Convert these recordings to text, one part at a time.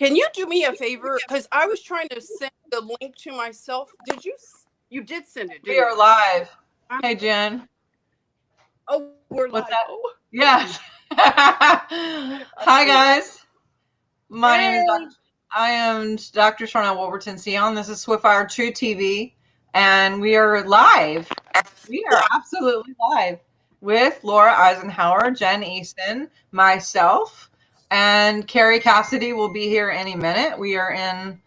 Can you do me a favor? Because I was trying to send the link to myself. Did you? You did send it, didn't We are you? live. Hey, Jen. Oh, we're What's live. that? Oh. Yes. Hi, guys. My name is I am Dr. Sharnael Wolverton Sion. This is Swiftfire True TV, and we are live. We are absolutely live with Laura Eisenhower, Jen Eason, myself, and Kerry Cassidy will be here any minute. We are en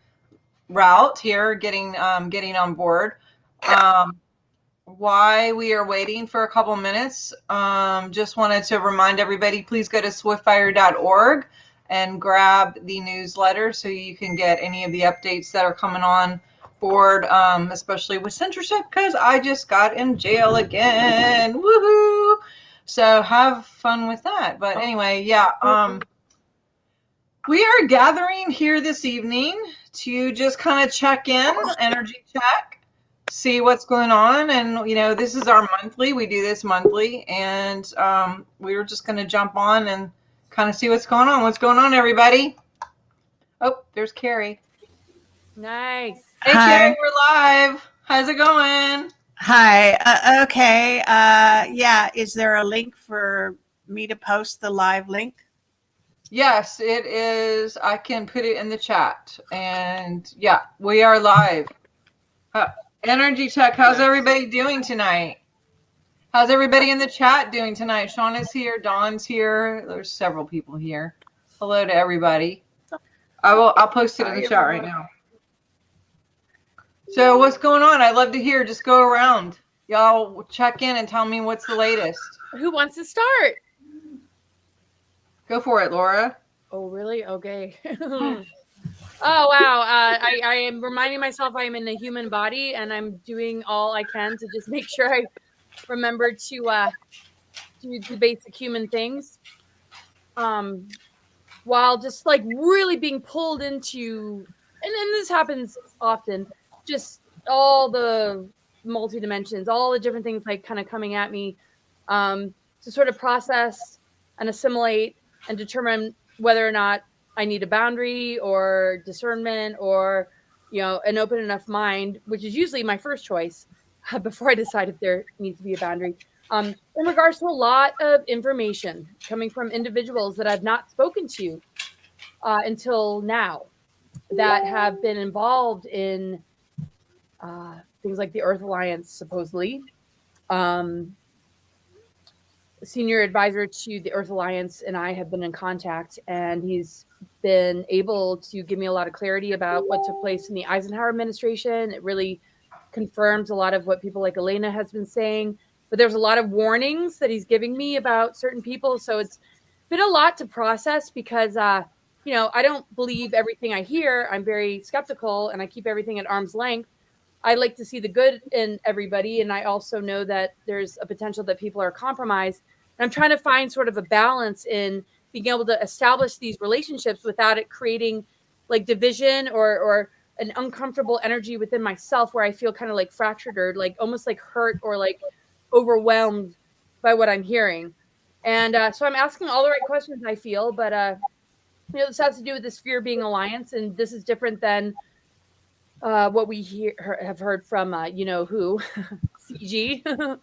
route here, getting on board. Why we are waiting for a couple minutes, just wanted to remind everybody, please go to swiftfire.org and grab the newsletter so you can get any of the updates that are coming on board, especially with censorship, because I just got in jail again. Woohoo! So have fun with that. But anyway, yeah, we are gathering here this evening to just kind of check in, energy check, see what's going on. And, you know, this is our monthly. We do this monthly. And we were just going to jump on and kind of see what's going on. What's going on, everybody? Oh, there's Kerry. Nice. Hey, Hi. Kerry, we're live. How's it going? Hi. Okay. Yeah. Is there a link for me to post the live link? Yes, it is. I can put it in the chat. And yeah, we are live. Energy Tech, how's everybody doing tonight? How's everybody in the chat doing tonight? Sean is here. Dawn's here. There's several people here. Hello to everybody. I'll post it in the chat right now. So what's going on? I'd love to hear. Just go around. Y'all check in and tell me what's the latest. Who wants to start? Go for it, Laura. Oh, really? Okay. Oh, wow. I am reminding myself I am in a human body, and I'm doing all I can to just make sure I remember to do the basic human things. While just like really being pulled into, and this happens often, just all the multi-dimensions, all the different things like kind of coming at me, to sort of process and assimilate and determine whether or not I need a boundary or discernment or, you know, an open enough mind, which is usually my first choice before I decide if there needs to be a boundary. In regards to a lot of information coming from individuals that I've not spoken to until now, that have been involved in things like the Earth Alliance, supposedly. Senior advisor to the Earth Alliance and I have been in contact, and he's been able to give me a lot of clarity about what took place in the Eisenhower administration. It really confirms a lot of what people like Elena has been saying, but there's a lot of warnings that he's giving me about certain people. So it's been a lot to process because, you know, I don't believe everything I hear. I'm very skeptical and I keep everything at arm's length. I like to see the good in everybody. And I also know that there's a potential that people are compromised. And I'm trying to find sort of a balance in being able to establish these relationships without it creating like division or an uncomfortable energy within myself where I feel kind of like fractured or like almost like hurt or like overwhelmed by what I'm hearing. And so I'm asking all the right questions, I feel, but you know, this has to do with the sphere being alliance, and this is different than what we have heard from you know who, CG,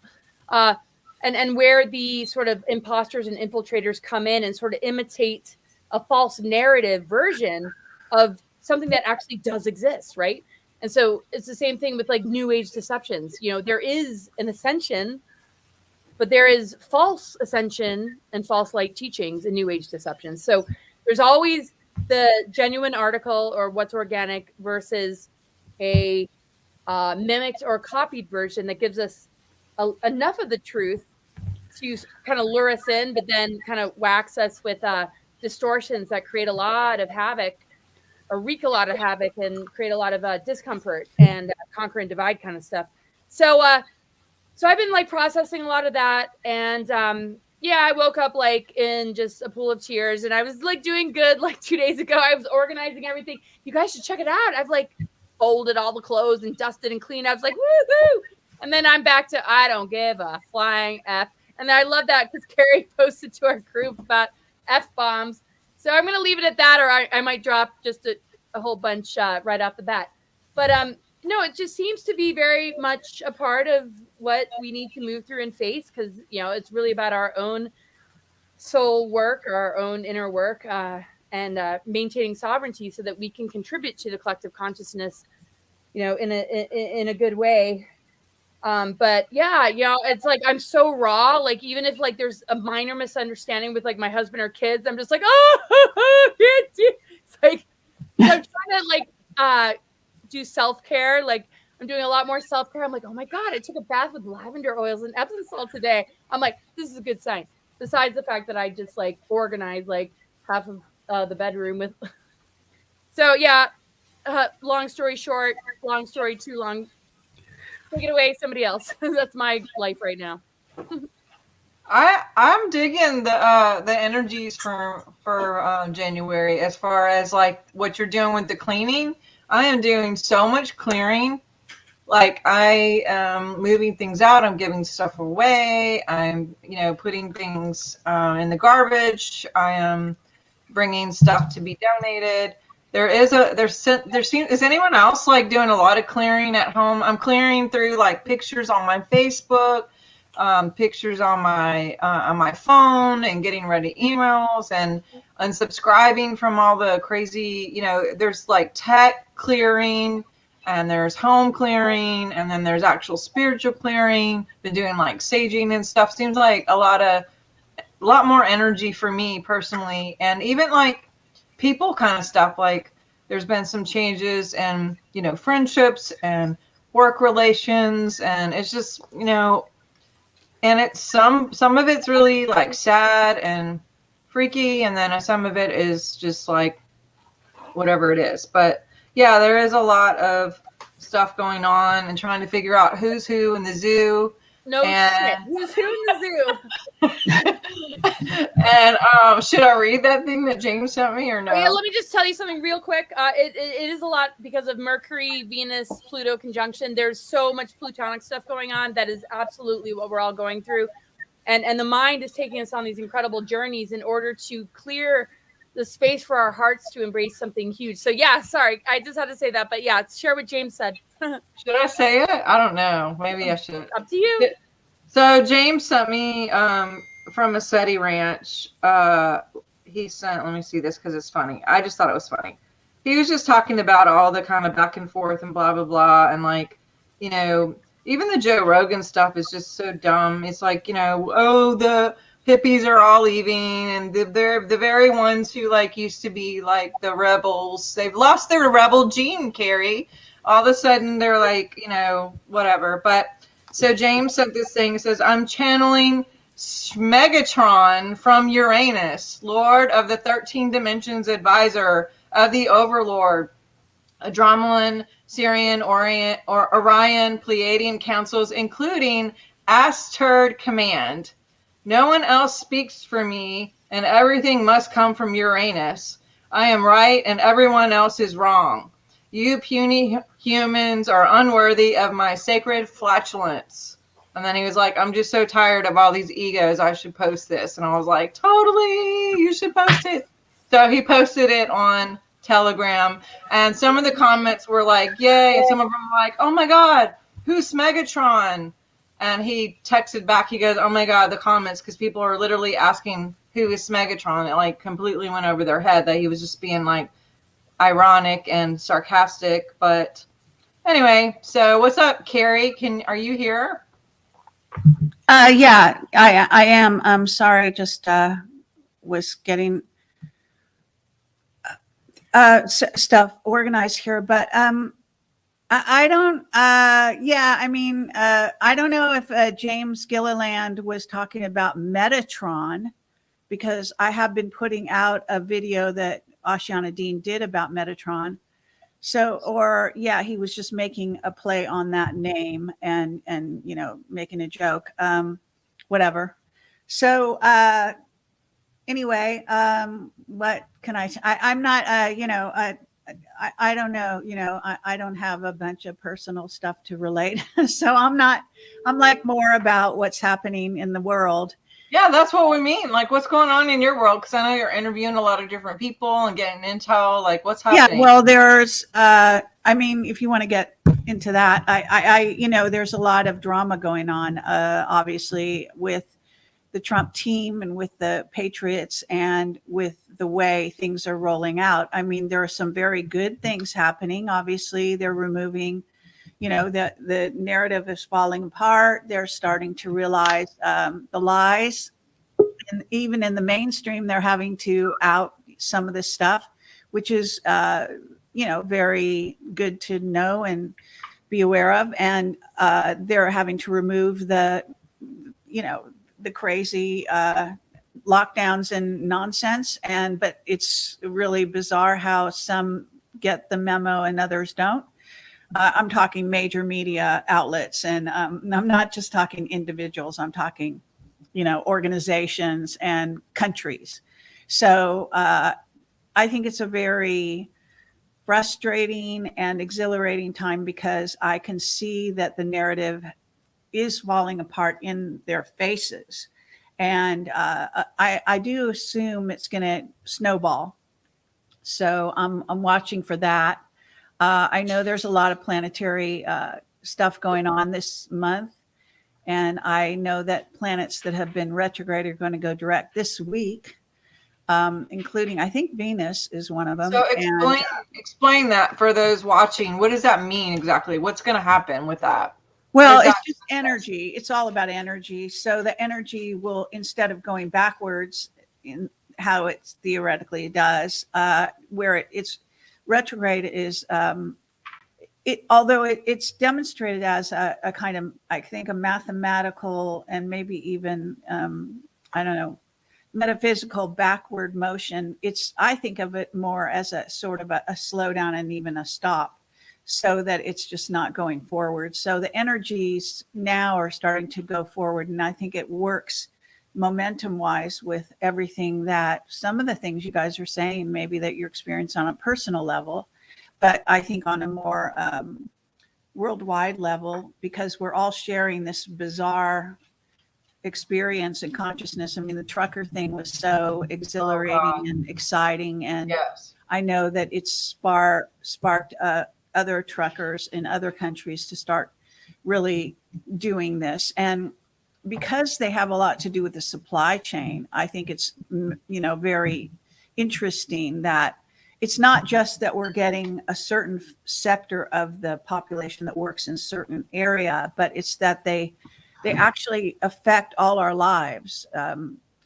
and where the sort of imposters and infiltrators come in and sort of imitate a false narrative version of something that actually does exist, right? And so it's the same thing with like new age deceptions. You know, there is an ascension, but there is false ascension and false light teachings in new age deceptions. So there's always the genuine article or what's organic versus a mimicked or copied version that gives us enough of the truth to kind of lure us in, but then kind of wax us with distortions that create a lot of havoc or wreak a lot of havoc and create a lot of discomfort and conquer and divide kind of stuff. So I've been like processing a lot of that. And yeah, I woke up like in just a pool of tears and I was like doing good like 2 days ago. I was organizing everything. You guys should check it out. I've like folded all the clothes and dusted and cleaned. I was like, woohoo. And then I'm back to, I don't give a flying F. And I love that because Kerry posted to our group about F-bombs. So I'm going to leave it at that, or I might drop just a whole bunch right off the bat. But no, it just seems to be very much a part of what we need to move through and face, because, you know, it's really about our own soul work, or our own inner work, and maintaining sovereignty so that we can contribute to the collective consciousness, you know, in a good way. But yeah, you know, it's like I'm so raw. Like, even if like there's a minor misunderstanding with like my husband or kids, I'm just like, oh, it's like, I'm trying to like do self-care. Like, I'm doing a lot more self-care. I'm like, oh my God, I took a bath with lavender oils and Epsom salt today. I'm like, this is a good sign. Besides the fact that I just like organized like half of the bedroom with. So yeah, long story short, long story too long. Take it away, somebody else. That's my life right now. I'm digging the energies for January, as far as like what you're doing with the cleaning. I am doing so much clearing. Like, I am moving things out. I'm giving stuff away. I'm, you know, putting things in the garbage. I am bringing stuff to be donated. Is anyone else like doing a lot of clearing at home? I'm clearing through like pictures on my Facebook, pictures on my phone, and getting rid of emails and unsubscribing from all the crazy, you know, there's like tech clearing, and there's home clearing, and then there's actual spiritual clearing. Been doing like saging and stuff. Seems like a lot more energy for me personally, and even like people kind of stuff. Like, there's been some changes and, you know, friendships and work relations, and it's just, you know, and it's some of it's really like sad and freaky, and then some of it is just like whatever it is. But yeah, there is a lot of stuff going on and trying to figure out who's who in the zoo. No shit. Who's who in the zoo? And should I read that thing that James sent me or no? Yeah, let me just tell you something real quick. It is a lot because of Mercury, Venus, Pluto conjunction. There's so much plutonic stuff going on that is absolutely what we're all going through. And the mind is taking us on these incredible journeys in order to clear the space for our hearts to embrace something huge. So yeah, sorry, I just had to say that. But yeah, share what James said. Should I say it? I don't know. Maybe I should. Up to you. So James sent me from Massetti Ranch. He sent, let me see this because it's funny. I just thought it was funny. He was just talking about all the kind of back and forth and blah, blah, blah. And like, you know, even the Joe Rogan stuff is just so dumb. It's like, you know, oh, the hippies are all leaving, and they're the very ones who like used to be like the rebels. They've lost their rebel gene, Kerry. All of a sudden they're like, you know, whatever. But so James sent this thing. It says, I'm channeling Megatron from Uranus, Lord of the 13 Dimensions, advisor of the Overlord, Andromedan, Sirian, Orion, Pleiadian councils, including Asterd Command. No one else speaks for me, and everything must come from Uranus. I am right, and everyone else is wrong. You puny humans are unworthy of my sacred flatulence. And then he was like, I'm just so tired of all these egos. I should post this. And I was like, totally, you should post it. So he posted it on Telegram. And some of the comments were like, yay. And some of them were like, oh my God, who's Megatron? And he texted back, he goes, oh my God, the comments, because people are literally asking who is Megatron. It like completely went over their head that he was just being like ironic and sarcastic. But anyway, so what's up, Kerry? Are you here? Yeah, I am. I'm sorry, just was getting stuff organized here, but I don't. Yeah, I mean, I don't know if James Gilliland was talking about Metatron, because I have been putting out a video that Ashiana Dean did about Metatron. So, or yeah, he was just making a play on that name and you know, making a joke, whatever. So anyway, what can I'm not, you know, I don't know, you know, I don't have a bunch of personal stuff to relate. So I'm like more about what's happening in the world. Yeah, that's what we mean. Like, what's going on in your world? Because I know you're interviewing a lot of different people and getting intel. Like, what's happening? Yeah, well, there's, I mean, if you want to get into that, there's a lot of drama going on, obviously, with the Trump team and with the Patriots and with the way things are rolling out. I mean, there are some very good things happening. Obviously, they're removing, that the narrative is falling apart. They're starting to realize the lies. And even in the mainstream, they're having to out some of this stuff, which is, very good to know and be aware of. And they're having to remove the crazy lockdowns and nonsense. But it's really bizarre how some get the memo and others don't. I'm talking major media outlets, and I'm not just talking individuals. I'm talking, organizations and countries. So I think it's a very frustrating and exhilarating time because I can see that the narrative is falling apart in their faces. And I do assume it's going to snowball. So I'm watching for that. I know there's a lot of planetary stuff going on this month. And I know that planets that have been retrograde are going to go direct this week, including, I think Venus is one of them. So explain that for those watching. What does that mean exactly? What's going to happen with that? Well, it's just energy. It's all about energy. So the energy will, instead of going backwards in how it theoretically does, where it's retrograde is, although it's demonstrated as a kind of, I think, a mathematical and maybe even, metaphysical backward motion. I think of it more as a sort of a slowdown and even a stop, so that it's just not going forward. So the energies now are starting to go forward. And I think it works momentum wise with everything that some of the things you guys are saying, maybe that you're experiencing on a personal level, but I think on a more worldwide level, because we're all sharing this bizarre experience and consciousness. I mean, the trucker thing was so exhilarating and exciting. And yes. I know that it's sparked other truckers in other countries to start really doing this. And because they have a lot to do with the supply chain, I think it's, very interesting that it's not just that we're getting a certain sector of the population that works in a certain area, but it's that they actually affect all our lives.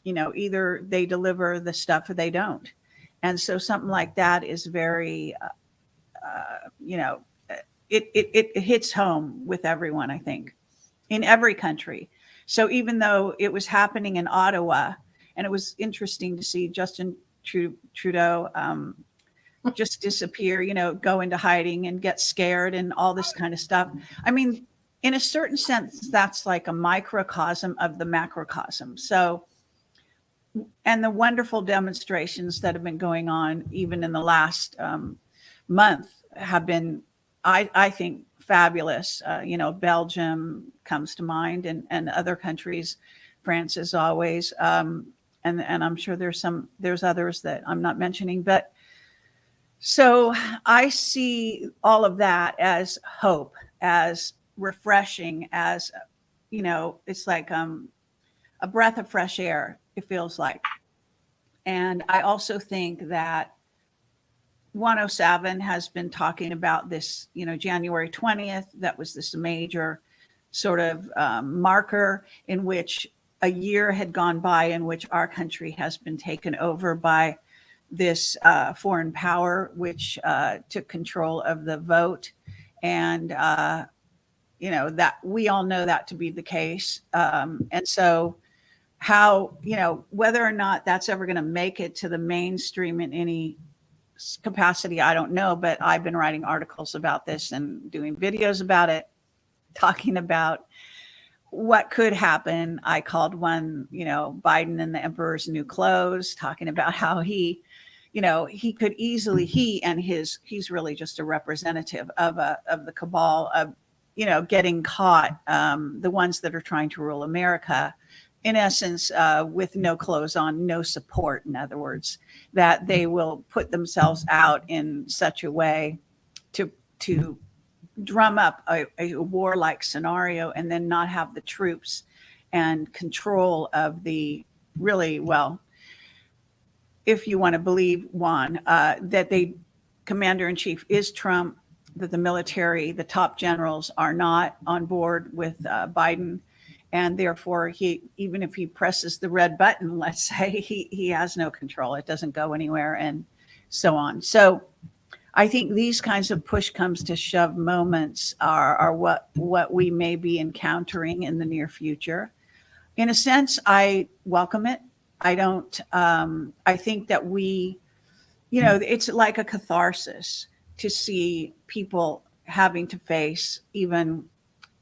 Either they deliver the stuff or they don't. And so something like that is very, it hits home with everyone, I think, in every country. So even though it was happening in Ottawa, and it was interesting to see Justin Trudeau just disappear, go into hiding and get scared and all this kind of stuff. I mean, in a certain sense, that's like a microcosm of the macrocosm. So, and the wonderful demonstrations that have been going on even in the last month have been, I think, fabulous. Belgium comes to mind, and other countries, France as always. And I'm sure there's others that I'm not mentioning, but so I see all of that as hope, as refreshing, as, it's like a breath of fresh air, it feels like. And I also think that 107 has been talking about this, January 20th, that was this major sort of marker in which a year had gone by in which our country has been taken over by this foreign power, which took control of the vote. And, that we all know that to be the case. And so how, whether or not that's ever going to make it to the mainstream in any capacity, I don't know, but I've been writing articles about this and doing videos about it, talking about what could happen. I called one, Biden and the Emperor's New Clothes, talking about how he could easily, he's really just a representative of the cabal of, getting caught, the ones that are trying to rule America in essence, with no clothes on, no support, in other words, that they will put themselves out in such a way to drum up a warlike scenario and then not have the troops and control of the really, well, if you want to believe Juan, that the commander-in-chief is Trump, that the military, the top generals are not on board with Biden. And therefore, even if he presses the red button, let's say, he has no control. It doesn't go anywhere and so on. So I think these kinds of push comes to shove moments are what we may be encountering in the near future. In a sense, I welcome it. I don't, I think that it's like a catharsis to see people having to face even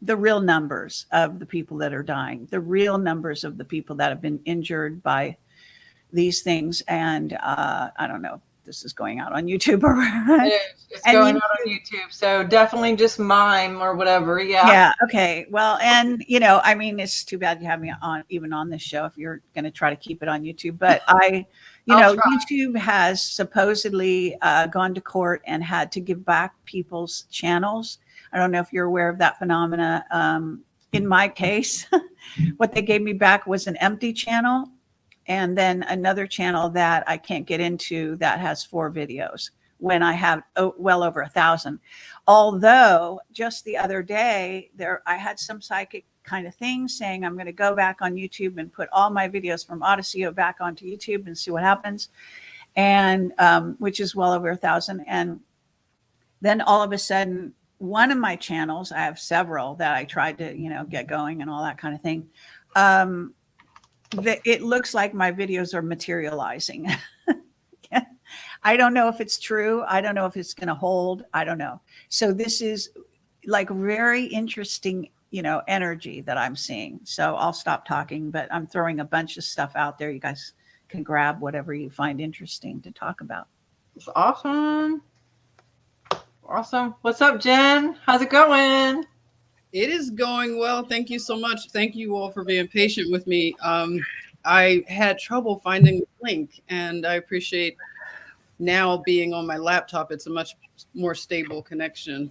the real numbers of the people that are dying, the real numbers of the people that have been injured by these things. And I don't know, this is going out on YouTube or it's going out on YouTube. So definitely just mime or whatever. Yeah. Yeah. Okay. Well, and I mean, it's too bad you have me on this show if you're going to try to keep it on YouTube. But YouTube has supposedly gone to court and had to give back people's channels. I don't know if you're aware of that phenomena. In my case, what they gave me back was an empty channel. And then another channel that I can't get into that has 4 videos when I have well over 1,000. Although just the other day I had some psychic kind of thing saying I'm going to go back on YouTube and put all my videos from Odyssey back onto YouTube and see what happens. And which is well over 1,000. And then all of a sudden, one of my channels, I have several that I tried to, get going and all that kind of thing. It looks like my videos are materializing. I don't know if it's true. I don't know if it's going to hold. I don't know. So this is like very interesting, energy that I'm seeing. So I'll stop talking, but I'm throwing a bunch of stuff out there. You guys can grab whatever you find interesting to talk about. It's awesome. Awesome. What's up, Jen? How's it going? It is going well. Thank you so much. Thank you all for being patient with me. I had trouble finding the link, and I appreciate now being on my laptop. It's a much more stable connection.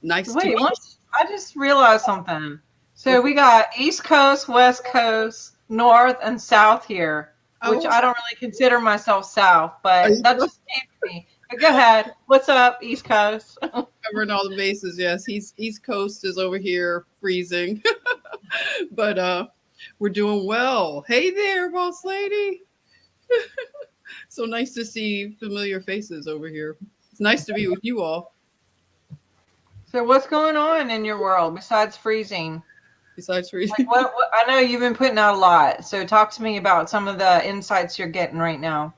Nice to meet you. I just realized something. So we got East Coast, West Coast, North, and South here, which I don't really consider myself South, but that just came to me. But go ahead. What's up, East Coast? Covering all the bases, yes. East Coast is over here freezing, but we're doing well. Hey there, boss lady. So nice to see familiar faces over here. It's nice to be with you all. So what's going on in your world besides freezing? Besides freezing? Like what, I know you've been putting out a lot. So talk to me about some of the insights you're getting right now.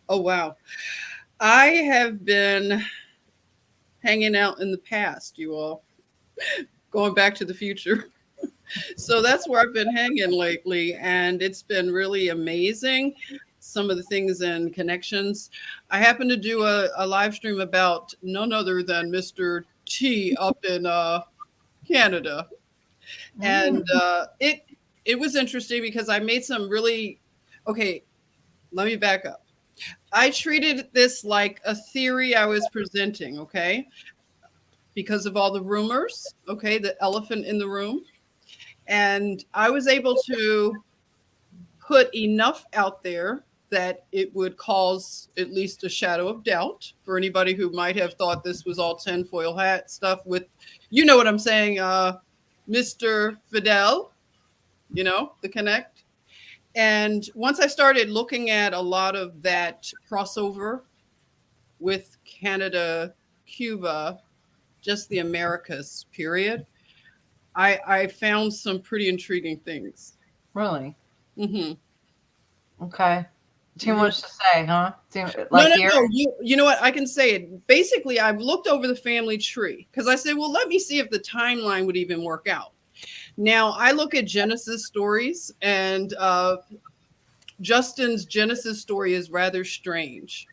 Oh, wow. I have been hanging out in the past, you all. Going back to the future. So that's where I've been hanging lately. And it's been really amazing. Some of the things and connections. I happened to do a live stream about none other than Mr. T up in Canada. And it was interesting because I made some really, okay, let me back up. I treated this like a theory I was presenting, okay? Because of all the rumors, okay, the elephant in the room. And I was able to put enough out there that it would cause at least a shadow of doubt for anybody who might have thought this was all tinfoil hat stuff with, you know what I'm saying, Mr. Fidel, the Connect. And once I started looking at a lot of that crossover with Canada, Cuba, just the Americas, period, I found some pretty intriguing things. Really? Mm-hmm. Okay. Too much to say, huh? No. You know what? I can say it. Basically, I've looked over the family tree because I said, well, let me see if the timeline would even work out. Now, I look at Genesis stories, and Justin's Genesis story is rather strange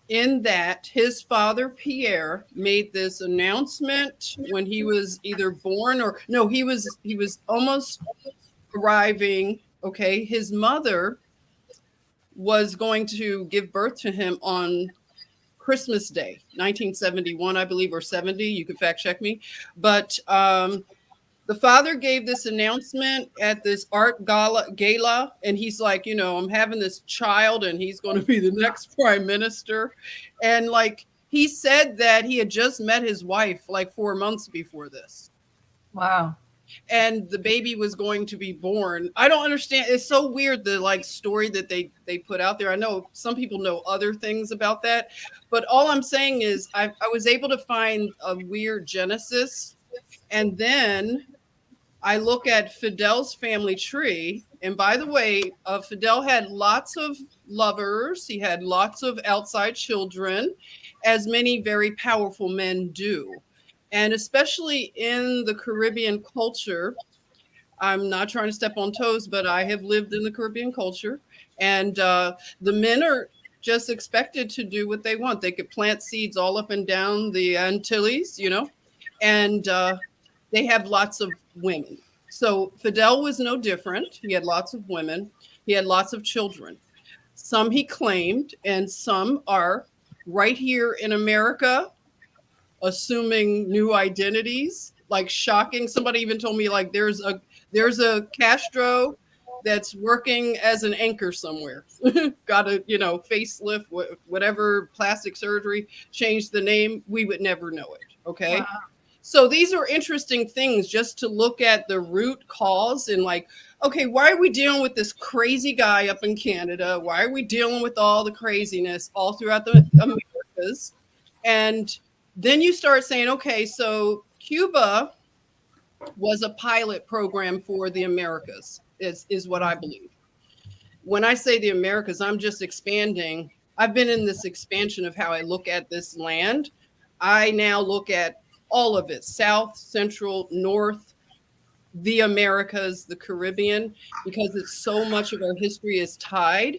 in that his father, Pierre, made this announcement when he was either born or no, he was almost arriving Okay, his mother was going to give birth to him on Christmas Day, 1971, I believe, or 70. You can fact check me. But the father gave this announcement at this art gala, and he's like, you know, I'm having this child, and he's going to be the next prime minister. And like, he said that he had just met his wife like 4 months before this. Wow. And the baby was going to be born. I don't understand. It's so weird, the like story that they put out there. I know some people know other things about that, but all I'm saying is I was able to find a weird genesis. And then I look at Fidel's family tree. And by the way, Fidel had lots of lovers. He had lots of outside children, as many very powerful men do. And especially in the Caribbean culture, I'm not trying to step on toes, but I have lived in the Caribbean culture. And the men are just expected to do what they want. They could plant seeds all up and down the Antilles, you know, and they have lots of women. So Fidel was no different. He had lots of women. He had lots of children. Some he claimed, and some are right here in America, assuming new identities, like shocking. Somebody even told me like there's a Castro that's working as an anchor somewhere. Got a, you know, facelift, whatever, plastic surgery, changed the name. We would never know it. Okay. Wow. So these are interesting things just to look at the root cause and like, okay, why are we dealing with this crazy guy up in Canada? Why are we dealing with all the craziness all throughout the Americas? And then you start saying, okay, so Cuba was a pilot program for the Americas, is what I believe. When I say the Americas, I'm just expanding. I've been in this expansion of how I look at this land. I now look at all of it, South, Central, North, the Americas, the Caribbean, because it's so much of our history is tied.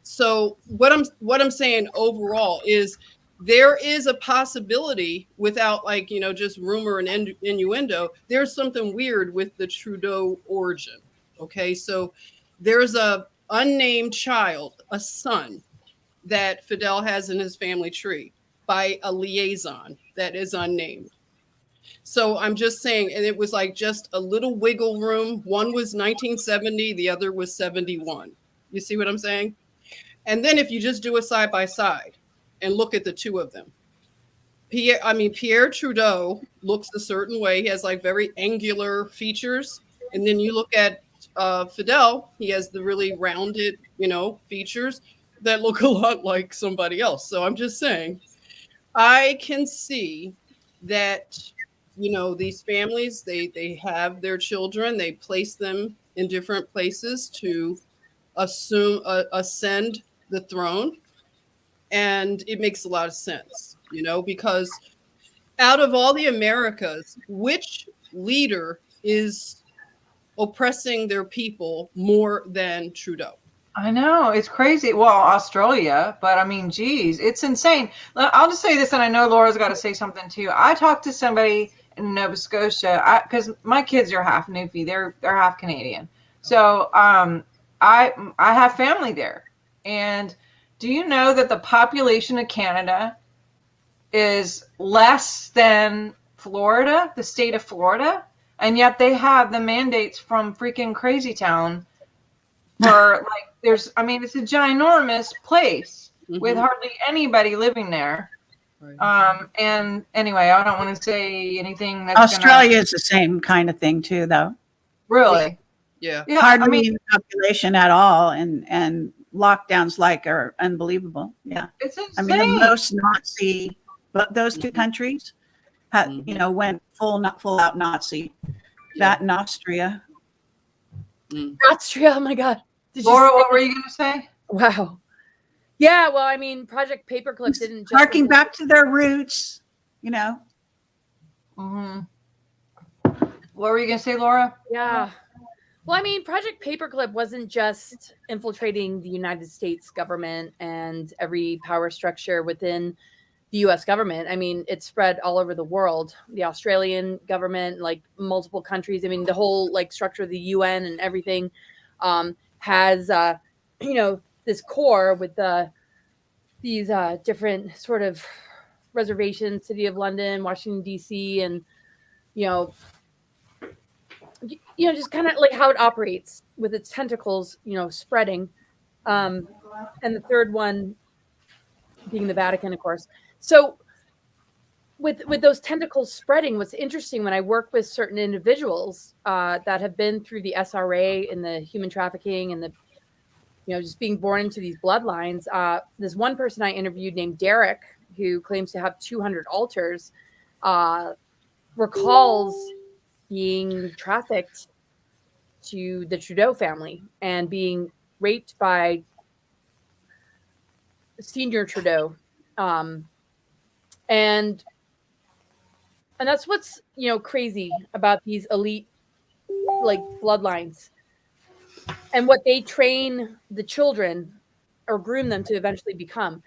So what I'm saying overall is there is a possibility, without like, you know, just rumor and innuendo, there's something weird with the Trudeau origin. Okay, so there's a unnamed child, a son, that Fidel has in his family tree by a liaison that is unnamed. So I'm just saying, and it was like just a little wiggle room. One was 1970, the other was 71. You see what I'm saying? And then if you just do it side by side and look at the two of them, Pierre Trudeau looks a certain way. He has like very angular features. And then you look at Fidel, he has the really rounded, you know, features that look a lot like somebody else. So I'm just saying, I can see that, you know, these families, they have their children, they place them in different places to ascend the throne. And it makes a lot of sense, you know, because out of all the Americas, which leader is oppressing their people more than Trudeau? I know, it's crazy. Well, Australia, but I mean, geez, it's insane. I'll just say this, and I know Laura's got to say something too. I talked to somebody in Nova Scotia, because my kids are half Newfie, they're half Canadian. So I have family there. And do you know that the population of Canada is less than Florida, the state of Florida? And yet they have the mandates from freaking Crazy Town for like, it's a ginormous place with hardly anybody living there. Right. And anyway, I don't want to say anything that's Australia is the same kind of thing too, though. Really? Yeah. Hardly any population at all, and lockdowns are unbelievable. Yeah. It's insane. I mean, the most Nazi, but those two countries had, went full out Nazi. That and Austria. Austria, oh my God. Laura, what were you going to say? Wow. Yeah, well, I mean, Project Paperclip didn't just harking back to their roots, Mm-hmm. What were you going to say, Laura? Yeah. Well, I mean, Project Paperclip wasn't just infiltrating the United States government and every power structure within the U.S. government. I mean, it spread all over the world. The Australian government, like multiple countries. I mean, the whole like structure of the UN and everything. has this core with these different sort of reservations, City of London, Washington D.C., and just kind of like how it operates with its tentacles, spreading, and the third one being the Vatican, of course. So with those tentacles spreading, what's interesting when I work with certain individuals that have been through the SRA and the human trafficking and the just being born into these bloodlines, there's one person I interviewed named Derek, who claims to have 200 altars, recalls being trafficked to the Trudeau family and being raped by Senior Trudeau. And that's what's, crazy about these elite, like, bloodlines and what they train the children or groom them to eventually become,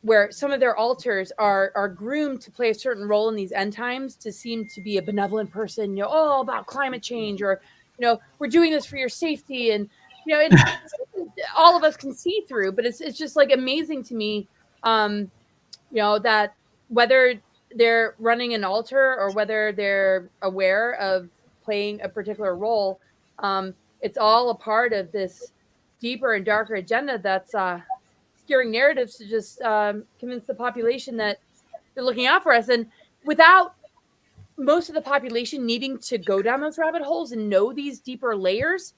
where some of their altars are groomed to play a certain role in these end times, to seem to be a benevolent person, all about climate change, or, we're doing this for your safety. And, it's all of us can see through, but it's just like amazing to me, that whether they're running an altar or whether they're aware of playing a particular role, it's all a part of this deeper and darker agenda that's steering narratives to just convince the population that they're looking out for us. And without most of the population needing to go down those rabbit holes and know these deeper layers,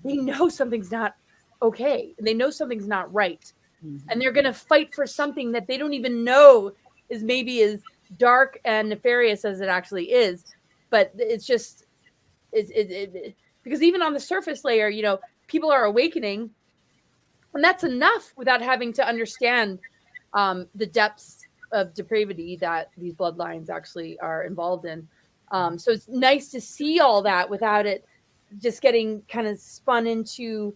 they know something's not okay. They know something's not right. And they're going to fight for something that they don't even know is maybe as dark and nefarious as it actually is. But it's just, because even on the surface layer, people are awakening, and that's enough without having to understand the depths of depravity that these bloodlines actually are involved in. So it's nice to see all that without it just getting kind of spun into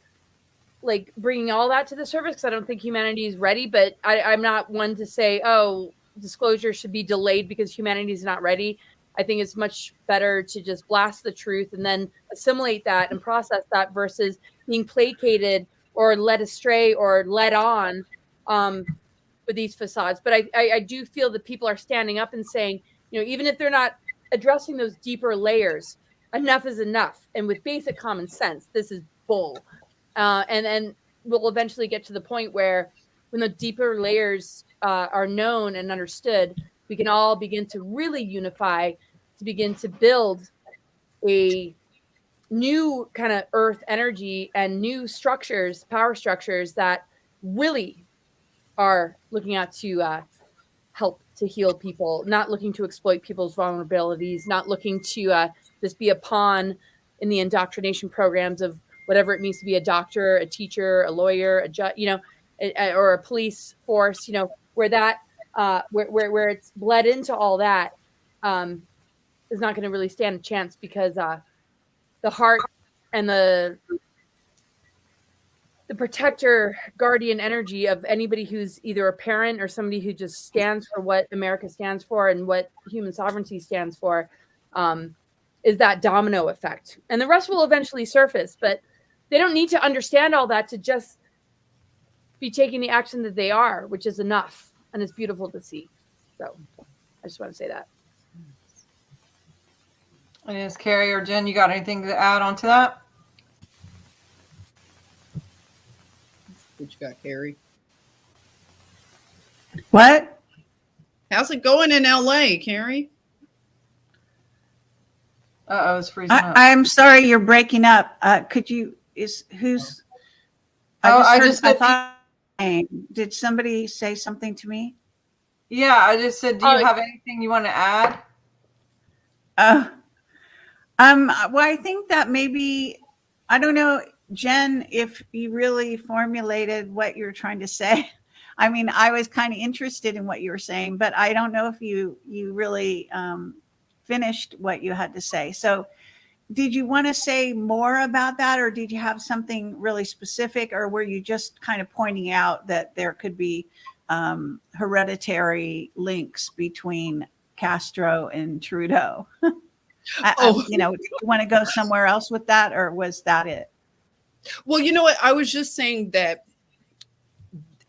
like bringing all that to the surface, because I don't think humanity is ready. But I'm not one to say, oh, disclosure should be delayed because humanity is not ready. I think it's much better to just blast the truth and then assimilate that and process that versus being placated or led astray or led on with these facades. But I do feel that people are standing up and saying, even if they're not addressing those deeper layers, enough is enough. And with basic common sense, this is bull. And we'll eventually get to the point where when the deeper layers are known and understood, we can all begin to really unify, to begin to build a new kind of earth energy and new structures, power structures that really are looking out to help to heal people, not looking to exploit people's vulnerabilities, not looking to just be a pawn in the indoctrination programs of whatever it means to be a doctor, a teacher, a lawyer, a judge, or a police force, where that where it's bled into all that is not going to really stand a chance, because the heart and the protector, guardian energy of anybody who's either a parent or somebody who just stands for what America stands for and what human sovereignty stands for, is that domino effect. And the rest will eventually surface, but they don't need to understand all that to just be taking the action that they are, which is enough. And it's beautiful to see. So I just want to say that. And is Kerry or Jen, you got anything to add on to that? What you got, Kerry? What? How's it going in LA, Kerry? Uh-oh, it's freezing up. I'm sorry, you're breaking up. Could you, who's? I thought, did somebody say something to me? Yeah, I just said, do you have anything you want to add? Well, I think that maybe, I don't know, Jen, if you really formulated what you're trying to say. I mean, I was kind of interested in what you were saying, but I don't know if you really finished what you had to say. So did you want to say more about that, or did you have something really specific, or were you just kind of pointing out that there could be hereditary links between Castro and Trudeau? Do you want to go somewhere else with that, or was that it? Well, you know what? I was just saying that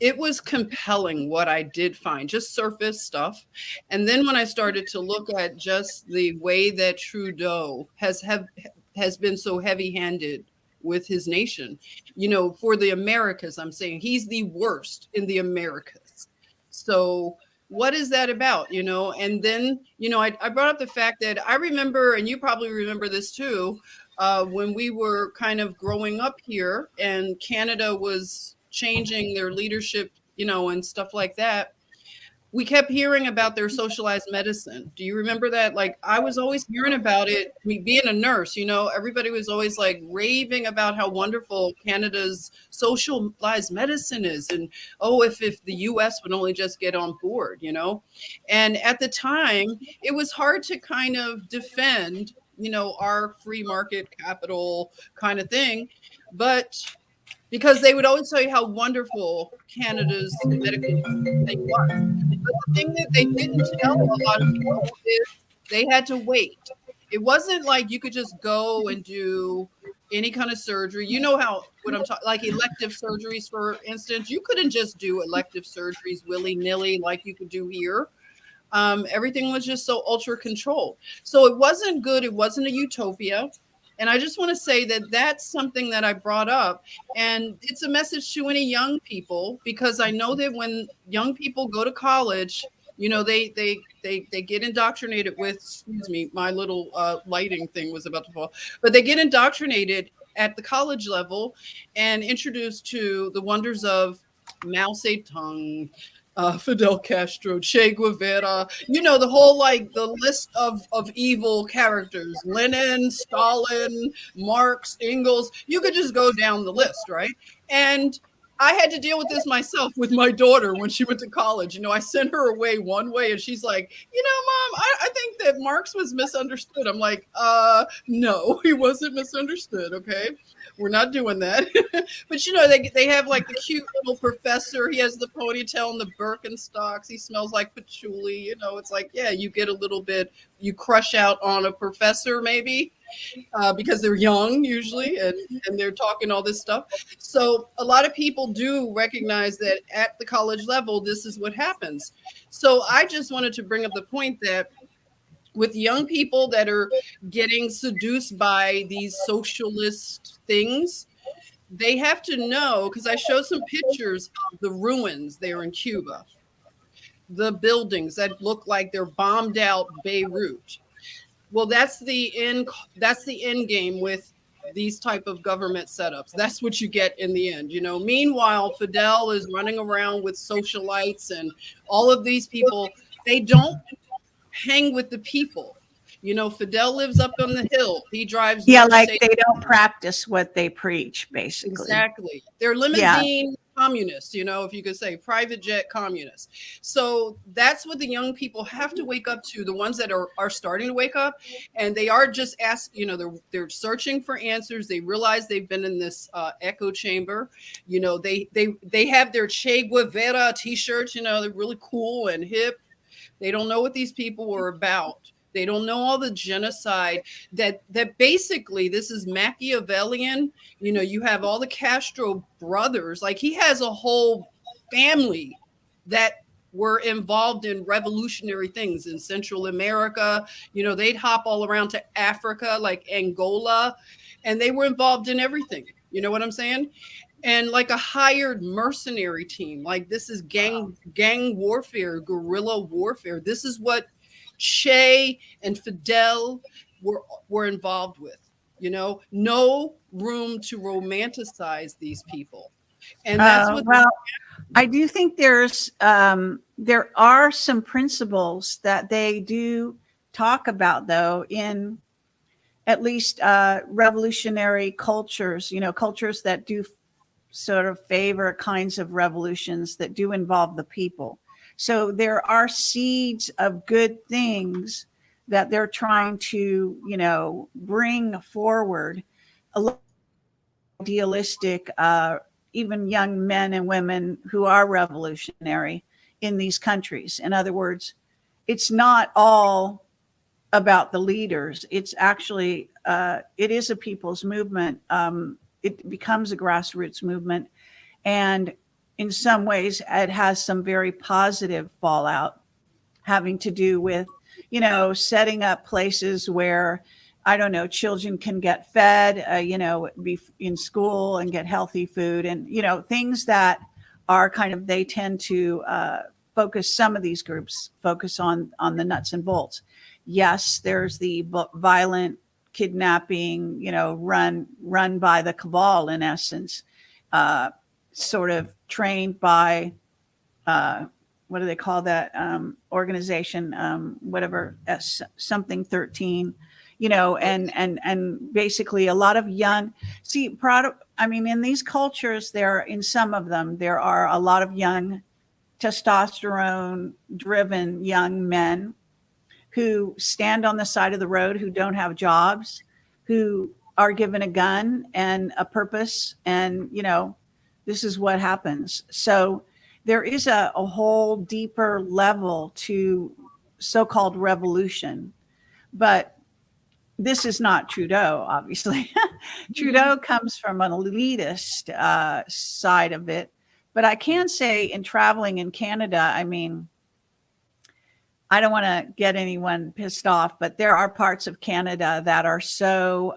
it was compelling what I did find, just surface stuff. And then when I started to look at just the way that Trudeau has been so heavy-handed with his nation, for the Americas, I'm saying he's the worst in the Americas. So what is that about? And then, I brought up the fact that I remember, and you probably remember this too, when we were kind of growing up here and Canada was changing their leadership, and stuff like that. We kept hearing about their socialized medicine. Do you remember that? Like, I was always hearing about it. Me being a nurse, everybody was always like raving about how wonderful Canada's socialized medicine is. And if the US would only just get on board, And at the time, it was hard to kind of defend, our free market capital kind of thing. But because they would always tell you how wonderful Canada's medical thing was. But the thing that they didn't tell a lot of people is they had to wait. It wasn't like you could just go and do any kind of surgery. You know what I'm talking, like elective surgeries, for instance. You couldn't just do elective surgeries willy-nilly like you could do here. Everything was just so ultra controlled. So it wasn't good. It wasn't a utopia. And I just want to say that that's something that I brought up. And it's a message to any young people, because I know that when young people go to college, they get indoctrinated with, excuse me, my little lighting thing was about to fall, but they get indoctrinated at the college level and introduced to the wonders of Mao Zedong, Fidel Castro, Che Guevara, the whole, like, the list of evil characters, Lenin, Stalin, Marx, Engels. You could just go down the list, right? And I had to deal with this myself with my daughter when she went to college. I sent her away one way and she's like, Mom, I think that Marx was misunderstood. I'm like, no, he wasn't misunderstood. Okay. We're not doing that. But they have like the cute little professor. He has the ponytail and the Birkenstocks. He smells like patchouli. It's like, yeah, you get a little bit, you crush out on a professor maybe. Because they're young usually and they're talking all this stuff. So a lot of people do recognize that at the college level, this is what happens. So I just wanted to bring up the point that with young people that are getting seduced by these socialist things, they have to know, because I showed some pictures of the ruins there in Cuba, the buildings that look like they're bombed out Beirut. Well, that's the end game with these type of government setups. That's what you get in the end. Meanwhile, Fidel is running around with socialites and all of these people. They don't hang with the people. Fidel lives up on the hill. He drives. Yeah, like they don't practice what they preach, basically. Exactly. They're limousine communists, if you could say, private jet communists. So that's what the young people have to wake up to, the ones that are starting to wake up, and they are just they're searching for answers. They realize they've been in this echo chamber. They have their Che Guevara t-shirts, they're really cool and hip. They don't know what these people were about. They don't know all the genocide that basically this is Machiavellian. You have all the Castro brothers. Like, he has a whole family that were involved in revolutionary things in Central America. They'd hop all around to Africa, like Angola, and they were involved in everything. You know what I'm saying? And like a hired mercenary team. Like, this is gang warfare, guerrilla warfare. This is what Che and Fidel were involved with. No room to romanticize these people. And that's what I do think there are some principles that they do talk about, though, in at least revolutionary cultures, cultures that do sort of favor kinds of revolutions that do involve the people. So there are seeds of good things that they're trying to, bring forward. A lot of idealistic, even young men and women who are revolutionary in these countries. In other words, it's not all about the leaders. It's actually, it is a people's movement. it becomes a grassroots movement. And in some ways, it has some very positive fallout having to do with, setting up places where, I don't know, children can get fed, be in school and get healthy food, and, things that are kind of, they tend to focus, some of these groups focus on the nuts and bolts. Yes, there's the violent kidnapping, run by the cabal, in essence, sort of trained by, what do they call that organization? Whatever, something 13, and basically a lot of young, in these cultures, in some of them, there are a lot of young testosterone driven young men who stand on the side of the road, who don't have jobs, who are given a gun and a purpose. And, this is what happens. So there is a whole deeper level to so-called revolution. But this is not Trudeau, obviously. Trudeau comes from an elitist side of it. But I can say, in traveling in Canada, I don't want to get anyone pissed off, but there are parts of Canada that are so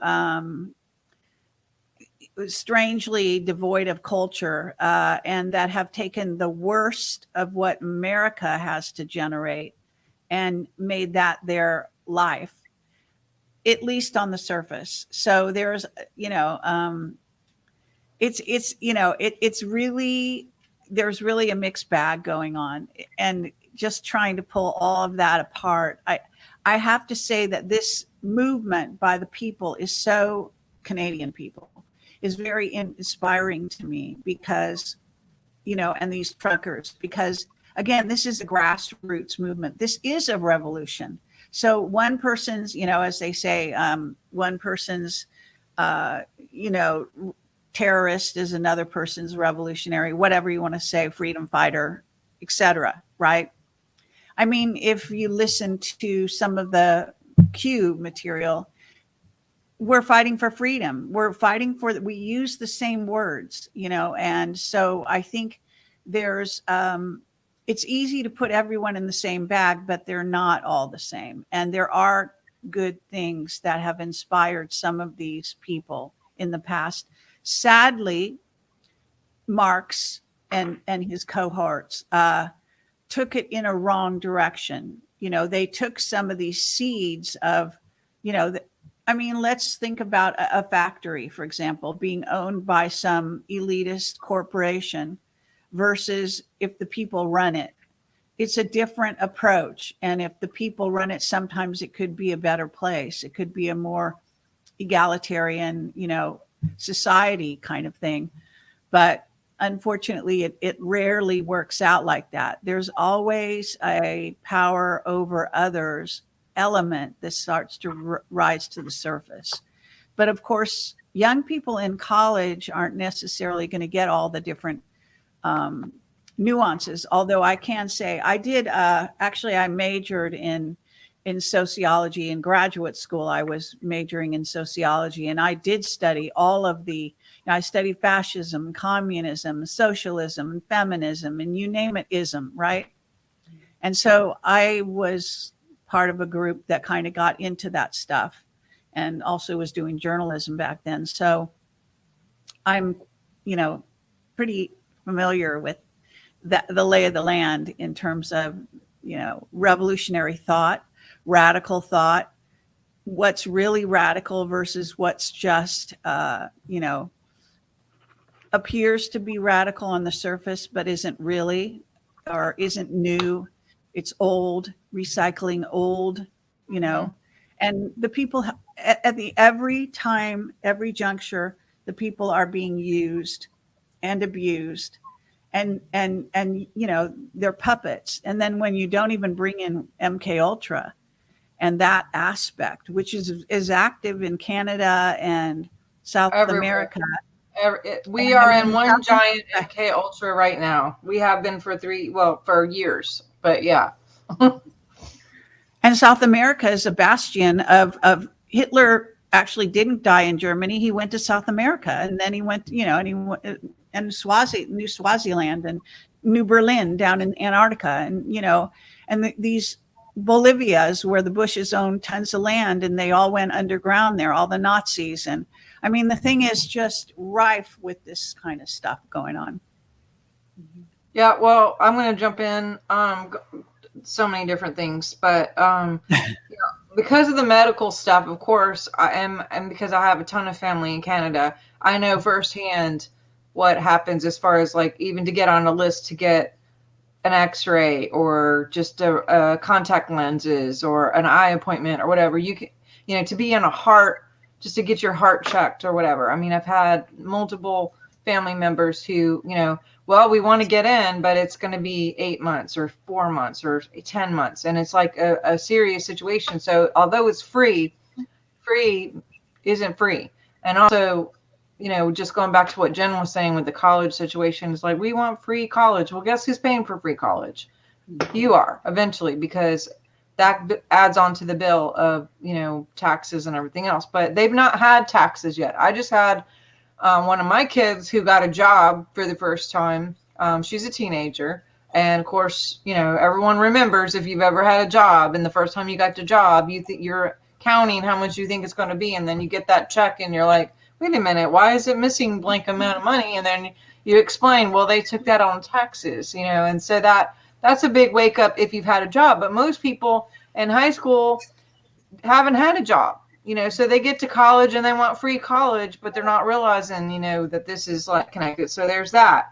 strangely devoid of culture, and that have taken the worst of what America has to generate and made that their life, at least on the surface. So there's, it's really, there's really a mixed bag going on, and just trying to pull all of that apart. I have to say that this movement by the people is so, Canadian people, is very inspiring to me, because, and these truckers, because again, this is a grassroots movement. This is a revolution. So one person's, as they say, one person's, terrorist is another person's revolutionary, whatever you want to say, freedom fighter, etc. Right? If you listen to some of the Q material, we're fighting for freedom. We're fighting for, we use the same words, and so I think there's, it's easy to put everyone in the same bag, but they're not all the same. And there are good things that have inspired some of these people in the past. Sadly, Marx and his cohorts took it in a wrong direction. They took some of these seeds of, let's think about a factory, for example, being owned by some elitist corporation versus if the people run it. It's a different approach. And if the people run it, sometimes it could be a better place. It could be a more egalitarian, society kind of thing. But unfortunately, it rarely works out like that. There's always a power over others element that starts to rise to the surface. But of course, young people in college aren't necessarily going to get all the different nuances. Although I can say I did, I majored in sociology in graduate school. I was majoring in sociology, and I did study all of the, I studied fascism, communism, socialism, and feminism, and you name it, ism, right? And so I was part of a group that kind of got into that stuff, and also was doing journalism back then. So I'm, pretty familiar with the lay of the land in terms of, revolutionary thought, radical thought, what's really radical versus what's just, appears to be radical on the surface, but isn't really, or isn't new. It's old, recycling old, and the people every time, every juncture, the people are being used and abused, and they're puppets. And then when you don't even bring in MK Ultra and that aspect, which is active in Canada and South America. We are in one giant MK Ultra right now. We have been for years, but yeah. And South America is a bastion of Hitler actually didn't die in Germany. He went to South America, and then he went, and he went and New Swaziland and New Berlin down in Antarctica, and these Bolivias where the Bushes owned tons of land, and they all went underground there, all the Nazis. And I mean, the thing is just rife with this kind of stuff going on. Yeah, well, I'm going to jump in. So many different things, but because of the medical stuff, of course, and because I have a ton of family in Canada, I know firsthand what happens as far as like even to get on a list to get an X-ray or just a contact lenses or an eye appointment or whatever. You can, to be in a heart, just to get your heart checked or whatever. I mean, I've had multiple family members who, well, we want to get in, but it's going to be 8 months or 4 months or 10 months. And it's like a serious situation. So although it's free isn't free. And also, just going back to what Jen was saying with the college situation, is like, we want free college. Well, guess who's paying for free college? You are eventually, because that adds on to the bill of, taxes and everything else. But they've not had taxes yet. I just had one of my kids who got a job for the first time. She's a teenager. And of course, everyone remembers if you've ever had a job and the first time you got the job, you're counting how much you think it's going to be. And then you get that check and you're like, wait a minute, why is it missing blank amount of money? And then you explain, well, they took that on taxes, and so that's a big wake up if you've had a job. But most people in high school haven't had a job. So they get to college and they want free college, but they're not realizing, that this is like connected. So there's that.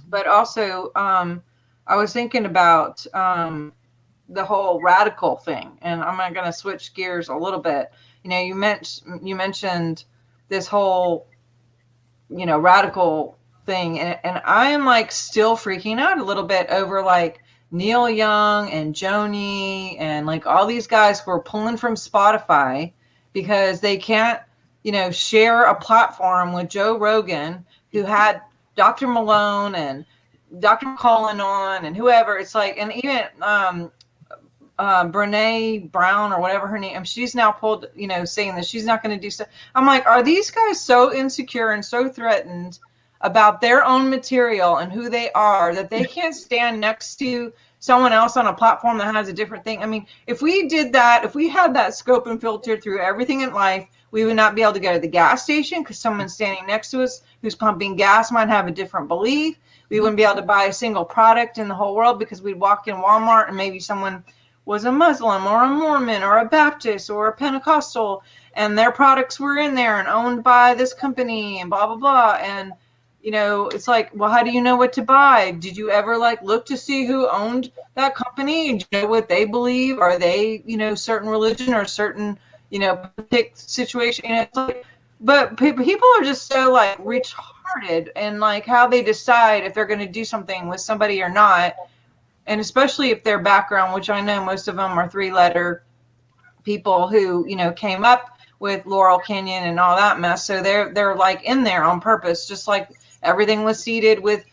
But also, I was thinking about the whole radical thing, and I'm going to switch gears a little bit. You mentioned this whole, radical thing, and I am like still freaking out a little bit over like Neil Young and Joni and like all these guys who are pulling from Spotify because they can't, share a platform with Joe Rogan, who had Dr. Malone and Dr. McCullen on and whoever. It's like, and even Brene Brown or whatever her name, she's now pulled, saying that she's not going to do stuff. I'm like, are these guys so insecure and so threatened about their own material and who they are that they can't stand next to someone else on a platform that has a different thing? I mean, if we did that, if we had that scope and filter through everything in life, we would not be able to go to the gas station because someone standing next to us who's pumping gas might have a different belief. We wouldn't be able to buy a single product in the whole world because we'd walk in Walmart and maybe someone was a Muslim or a Mormon or a Baptist or a Pentecostal, and their products were in there and owned by this company and blah, blah, blah. And, it's like, well, how do you know what to buy? Did you ever like look to see who owned that company? And you know what they believe? Are they, certain religion or certain, situation? It's like, but people are just so like retarded and like how they decide if they're going to do something with somebody or not. And especially if their background, which I know most of them are 3-letter people who, came up with Laurel Canyon and all that mess. So they're like in there on purpose, just like everything was seeded with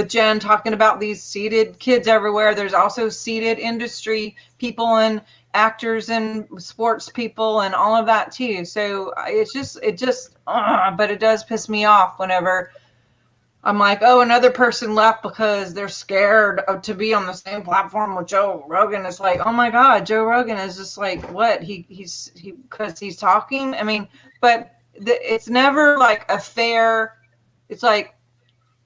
Jen talking about these seeded kids everywhere. There's also seeded industry people and actors and sports people and all of that too. So but it does piss me off whenever I'm like, oh, another person left because they're scared to be on the same platform with Joe Rogan. It's like, oh my God, Joe Rogan is just like, what? He's because he's talking. I mean, but it's never like a fair. It's like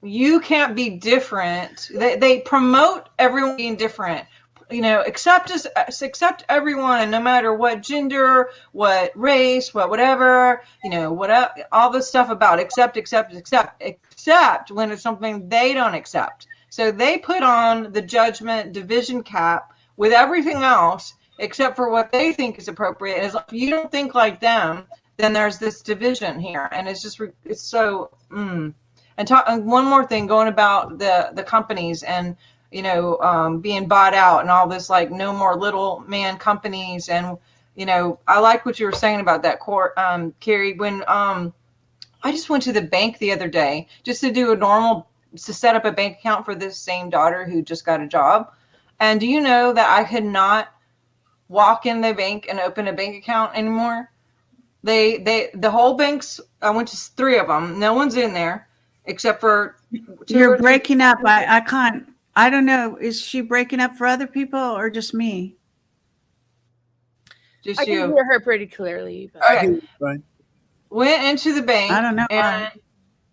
you can't be different. They promote everyone being different. Accept everyone, no matter what gender, what race, what whatever, all this stuff about except when it's something they don't accept. So they put on the judgment division cap with everything else except for what they think is appropriate. And if you don't think like them, then there's this division here. And it's just, it's so, And one more thing going about the companies and, being bought out and all this, like no more little man companies. And, I like what you were saying about that, Kerry, when I just went to the bank the other day just to set up a bank account for this same daughter who just got a job. And do you know that I could not walk in the bank and open a bank account anymore? The whole banks, I went to 3 of them. No one's in there except for 2 You're or 3. breaking up. I can't. I don't know. Is she breaking up for other people or just me? Just I can you. hear her pretty clearly. But Okay. Right. Went into the bank. I don't know And why.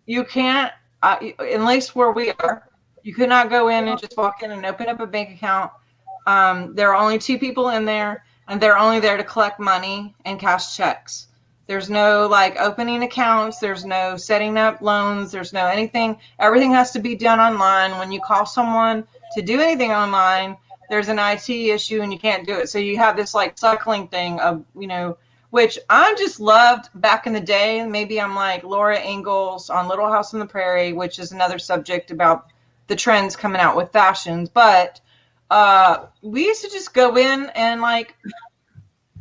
you can't, at least where we are, you could not go in and just walk in and open up a bank account. There are only 2 people in there, and they're only there to collect money and cash checks. There's no like opening accounts. There's no setting up loans. There's no anything. Everything has to be done online. When you call someone to do anything online, there's an IT issue and you can't do it. So you have this like cycling thing of, which I just loved back in the day. Maybe I'm like Laura Ingalls on Little House on the Prairie, which is another subject about the trends coming out with fashions. But we used to just go in and like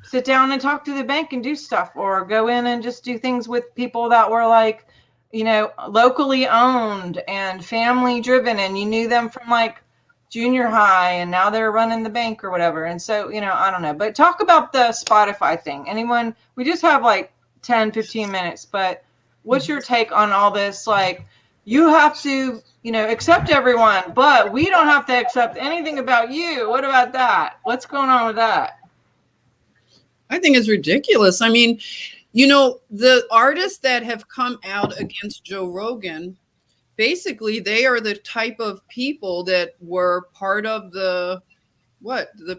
sit down and talk to the bank and do stuff, or go in and just do things with people that were like, locally owned and family driven, and you knew them from like junior high, and now they're running the bank or whatever. And so, I don't know, but talk about the Spotify thing. Anyone, we just have like 10, 15 minutes, but what's your take on all this? Like, you have to, accept everyone, but we don't have to accept anything about you. What about that? What's going on with that? I think it's ridiculous. I mean, the artists that have come out against Joe Rogan, basically they are the type of people that were part of the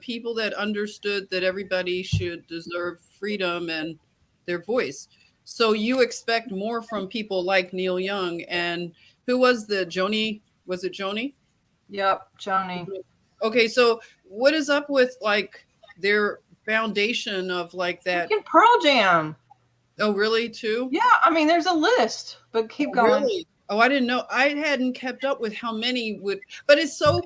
people that understood that everybody should deserve freedom and their voice. So you expect more from people like Neil Young and who was the Joni? Was it Joni? Yep, Joni. Okay, so what is up with like their foundation of like that? Freaking Pearl Jam. Oh, really? Too? Yeah, I mean, there's a list, but keep going. Really? Oh, I didn't know. I hadn't kept up with how many would. But it's so.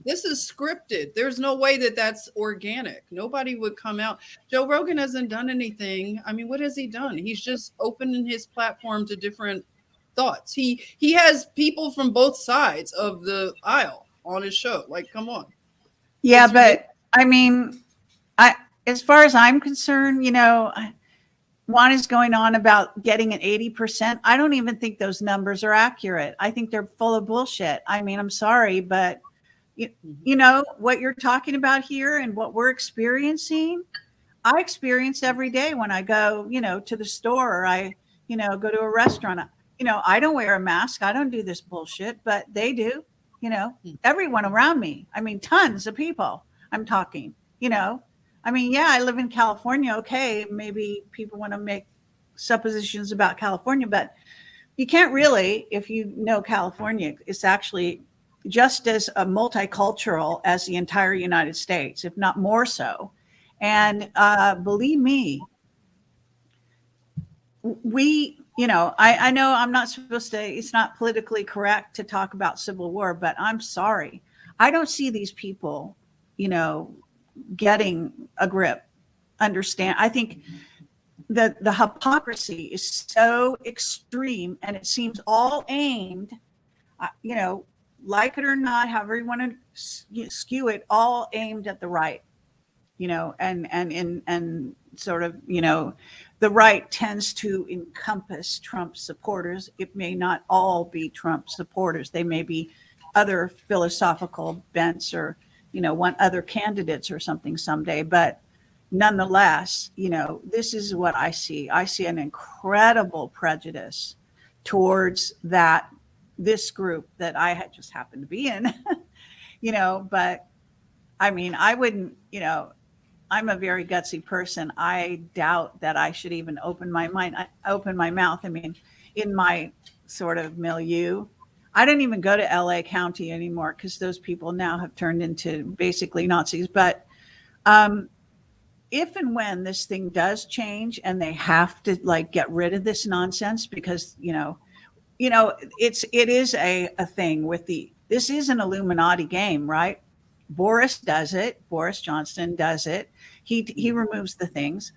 This is scripted. There's no way that that's organic. Nobody would come out. Joe Rogan hasn't done anything. I mean, what has he done? He's just opening his platform to different thoughts. He has people from both sides of the aisle on his show. Like, come on. Yeah, It's but ridiculous. I mean, as far as I'm concerned, Juan is going on about getting an 80%. I don't even think those numbers are accurate. I think they're full of bullshit. I mean, I'm sorry, but what you're talking about here and what we're experiencing, I experience every day when I go, to the store, or I, go to a restaurant. I don't wear a mask. I don't do this bullshit, but they do, everyone around me. I mean, tons of people I'm talking, I mean, yeah, I live in California. Okay, maybe people want to make suppositions about California, but you can't really, if you know California, it's actually just as multicultural as the entire United States, if not more so. And believe me, I know I'm not supposed to, it's not politically correct to talk about civil war, but I'm sorry. I don't see these people, getting a grip. Understand? I think that the hypocrisy is so extreme, and it seems all aimed, like it or not, however you want to skew it, all aimed at the right, and sort of, the right tends to encompass Trump supporters. It may not all be Trump supporters. They may be other philosophical bents, or, want other candidates or something someday. But nonetheless, this is what I see. I see an incredible prejudice towards this group that I had just happened to be in, but I mean, I wouldn't, I'm a very gutsy person. I doubt that I should even open my mouth. I mean, in my sort of milieu, I don't even go to LA County anymore because those people now have turned into basically Nazis. But if and when this thing does change and they have to like get rid of this nonsense, because it is a thing with this is an Illuminati game, right? Boris does it. Boris Johnson does it. He removes the things.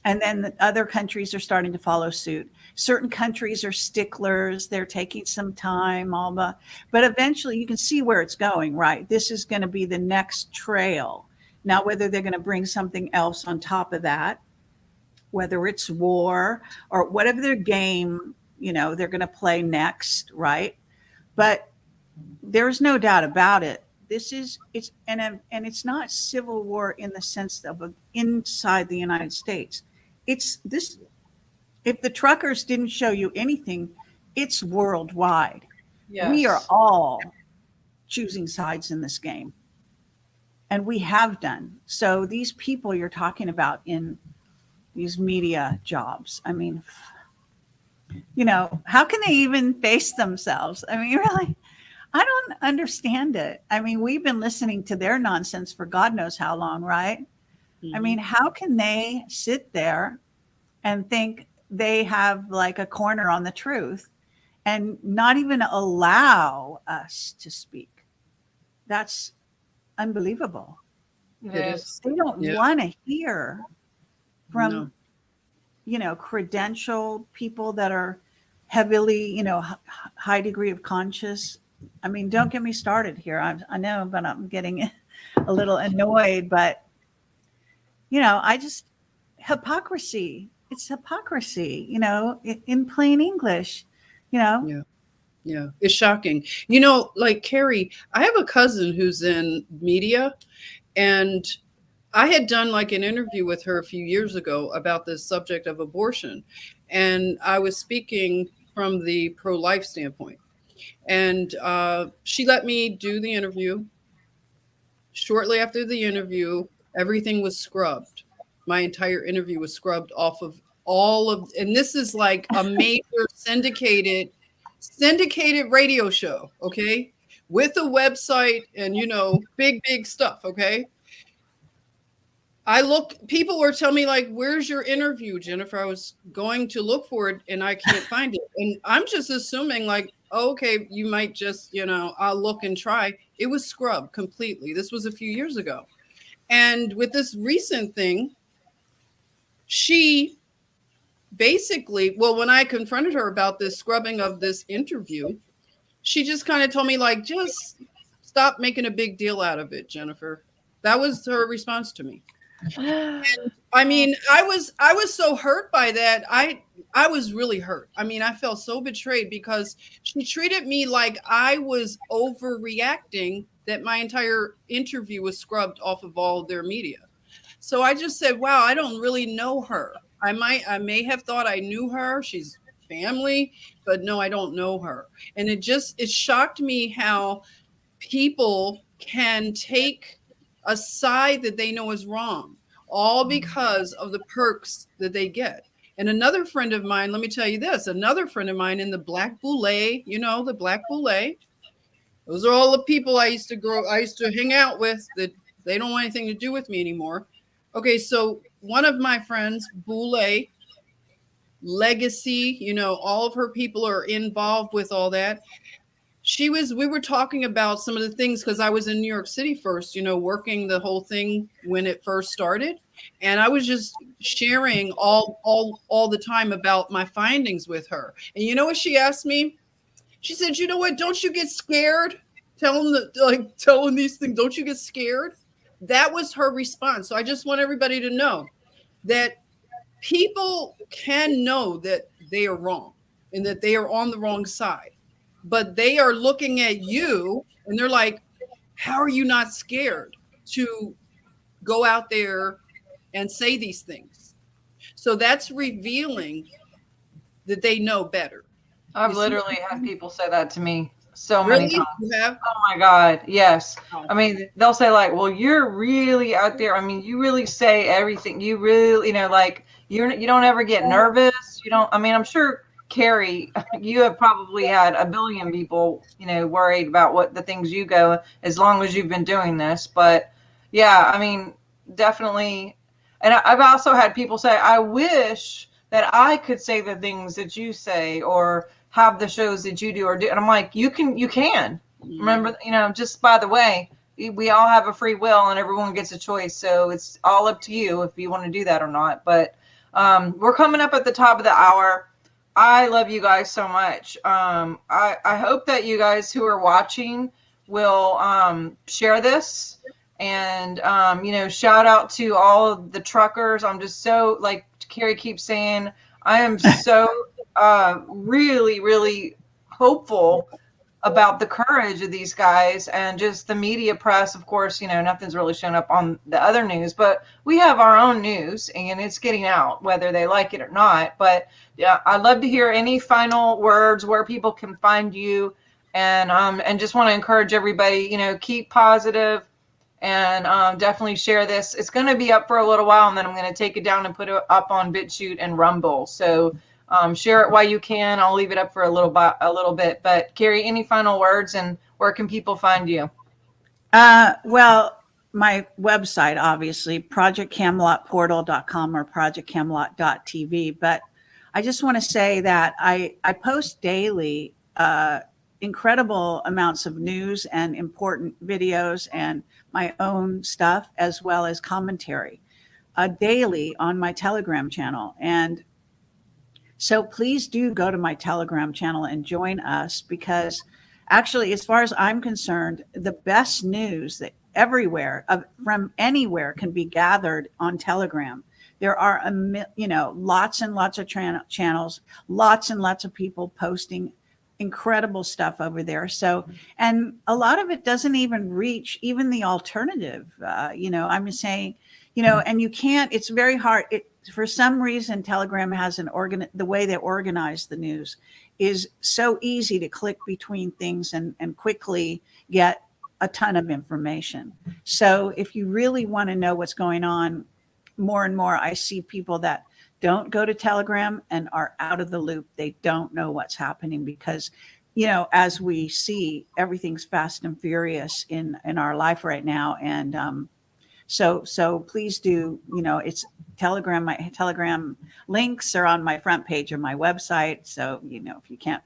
And then the other countries are starting to follow suit. Certain countries are sticklers. They're taking some time, but eventually you can see where it's going, right? This is going to be the next trail. Now, whether they're going to bring something else on top of that, whether it's war or whatever their game, they're going to play next, right? But there's no doubt about it. It's not civil war in the sense of inside the United States. It's this. If the truckers didn't show you anything, it's worldwide. Yes. We are all choosing sides in this game, and we have done. So these people you're talking about in these media jobs, I mean, how can they even face themselves? I mean, really, I don't understand it. I mean, we've been listening to their nonsense for God knows how long, right? Mm-hmm. I mean, how can they sit there and think they have like a corner on the truth and not even allow us to speak? That's unbelievable. It is. They don't want to hear from, credentialed people that are heavily, high degree of conscious. I mean, don't get me started here. I know, but I'm getting a little annoyed. But, hypocrisy. It's hypocrisy, in plain English, Yeah. It's shocking. Like Kerry, I have a cousin who's in media, and I had done like an interview with her a few years ago about this subject of abortion. And I was speaking from the pro-life standpoint. And she let me do the interview. Shortly after the interview, everything was scrubbed. My entire interview was scrubbed off of and this is like a major syndicated radio show, okay? With a website and, big stuff, okay? People were telling me like, where's your interview, Jennifer? I was going to look for it and I can't find it. And I'm just assuming like, okay, you might just, I'll look and try. It was scrubbed completely. This was a few years ago. And with this recent thing, she basically, when I confronted her about this scrubbing of this interview, she just kind of told me like, just stop making a big deal out of it, Jennifer. That was her response to me. And, I mean, I was so hurt by that. I was really hurt. I mean, I felt so betrayed because she treated me like I was overreacting, that my entire interview was scrubbed off of all of their media. So I just said, wow, I don't really know her. I may have thought I knew her. She's family, but no, I don't know her. And it shocked me how people can take a side that they know is wrong, all because of the perks that they get. And another friend of mine, let me tell you this, another friend of mine in the Black Boule, the Black Boule, those are all the people I used to hang out with that they don't want anything to do with me anymore. Okay, so one of my friends, Boule, Legacy, all of her people are involved with all that. We were talking about some of the things because I was in New York City first, working the whole thing when it first started. And I was just sharing all the time about my findings with her. And you know what she asked me? She said, you know what? Don't you get scared? Telling these things, don't you get scared? That was her response. So I just want everybody to know that people can know that they are wrong and that they are on the wrong side, but they are looking at you and they're like, how are you not scared to go out there and say these things? So that's revealing that they know better. I've literally had people say that to me so Really? many times. You have? Oh my God, yes. I mean, they'll say like, well, you're really out there. I mean, you really say everything. You really, like you don't ever get nervous. You don't, I mean, I'm sure, Kerry, you have probably had a billion people, worried about what the things you go as long as you've been doing this. But yeah, I mean, definitely. And I've also had people say, I wish that I could say the things that you say or have the shows that you do or do. And I'm like, you can. Remember, just by the way, we all have a free will and everyone gets a choice. So it's all up to you if you want to do that or not. But we're coming up at the top of the hour. I love you guys so much. I hope that you guys who are watching will share this And, shout out to all of the truckers. I'm just so, like Kerry keeps saying, I am so really, really hopeful about the courage of these guys, and just the media press. Of course, nothing's really shown up on the other news, but we have our own news and it's getting out whether they like it or not. But yeah, I'd love to hear any final words, where people can find you, and just want to encourage everybody, keep positive, and definitely share this. It's going to be up for a little while, and then I'm going to take it down and put it up on BitChute and Rumble. So share it while you can. I'll leave it up for a little bit. But Kerry, any final words, and where can people find you? Well, my website, obviously, projectcamelotportal.com or projectcamelot.tv. But I just want to say that I post daily incredible amounts of news and important videos and my own stuff, as well as commentary daily on my Telegram channel. And so please do go to my Telegram channel and join us, because actually, as far as I'm concerned, the best news that everywhere from anywhere can be gathered on Telegram. There are, lots and lots of channels, lots and lots of people posting incredible stuff over there. So, and a lot of it doesn't even reach even the alternative. I'm saying, and you can't, it's very hard. For some reason, Telegram has the way they organize the news is so easy to click between things and quickly get a ton of information. So if you really want to know what's going on, more and more, I see people that don't go to Telegram and are out of the loop. They don't know what's happening because, as we see, everything's fast and furious in our life right now. And so please do, it's Telegram. My Telegram links are on my front page of my website. So, if you can't,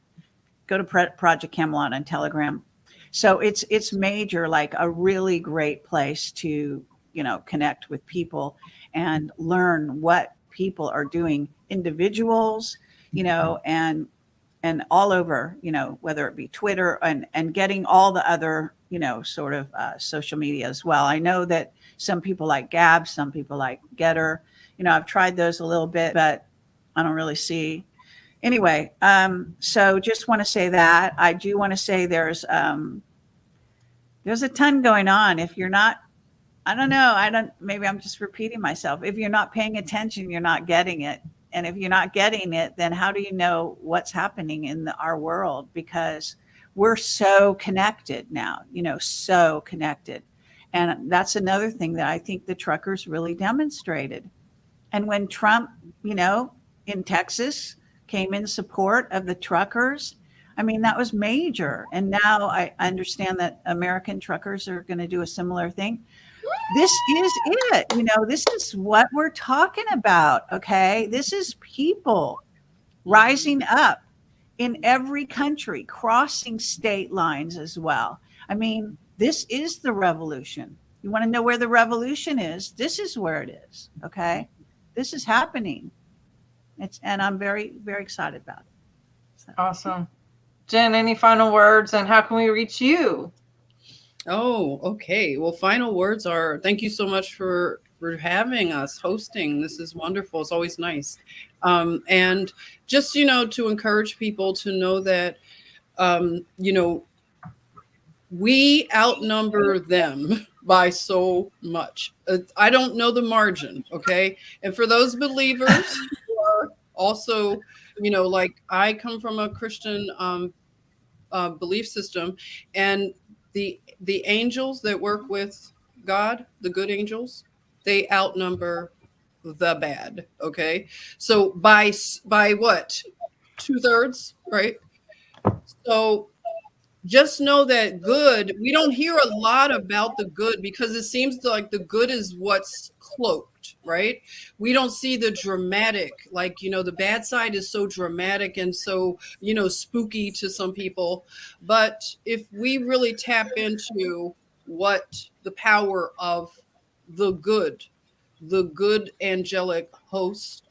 go to Project Camelot on Telegram. So it's major, like a really great place to, connect with people and learn what people are doing, individuals, and all over, whether it be Twitter and getting all the other, sort of social media as well. I know that some people like Gab, some people like Getter. I've tried those a little bit, but I don't really see. Anyway, so just want to say that. I do want to say there's a ton going on. If you're not, maybe I'm just repeating myself. If you're not paying attention, you're not getting it. And if you're not getting it, then how do you know what's happening in our world? Because we're so connected now, so connected. And that's another thing that I think the truckers really demonstrated. And when Trump, in Texas came in support of the truckers, I mean, that was major. And now I understand that American truckers are going to do a similar thing. This is it. This is what we're talking about. Okay. This is people rising up in every country, crossing state lines as well. I mean, this is the revolution. You want to know where the revolution is? This is where it is. Okay. This is happening. And I'm very, very excited about it. So. Awesome. Jen, any final words, and how can we reach you? Oh, okay. Well, final words are thank you so much for having us, hosting. This is wonderful. It's always nice. And just, to encourage people to know that, we outnumber them by so much. I don't know the margin. Okay. And for those believers who are also, like I come from a Christian belief system, and the angels that work with God, the good angels, they outnumber the bad. Okay. So by what? 2/3, right? So just know that good, we don't hear a lot about the good because it seems like the good is what's cloaked, right? We don't see the dramatic, like, the bad side is so dramatic and so, spooky to some people. But if we really tap into what the power of the good angelic hosts